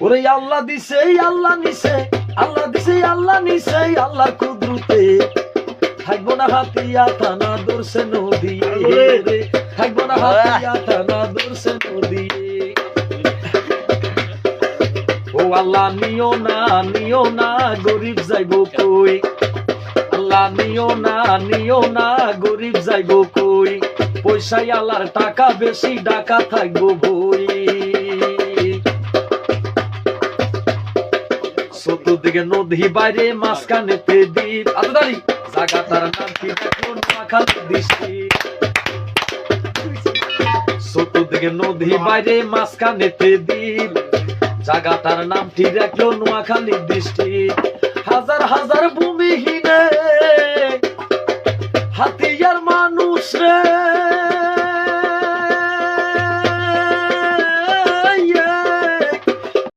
ওরে আল্লাহ দিছে আল্লাহ নিছে, আল্লাহ দিছে আল্লাহ নিছে, আল্লাহর কুদরতে থাকবো না হাতিয়া টানা ধরছে নদী রে, থাকবো না হাতিয়া টানা ধরছে নদী। ও আল্লাহ নিও না গরিব যাইব কই, আল্লাহ নিও না গরিব যাইব কই, পয়সাই আল্লাহর টাকা বেশি ডাকা থাকবো বই। চতুর্দিকে নদী বাইরে মাঝখানেতে দ্বীপ, আদারি জায়গাটার নাম কি দেখো নোয়াখালী ডিস্ট্রিক্ট। চতুর্দিকে নদী বাইরে মাঝখানেতে দ্বীপ, জায়গাটার নামটি দেখলো নোয়াখালী ডিস্ট্রিক্ট। হাজার হাজার ভূমিহীনে হাতিয়ার মানুষ রে,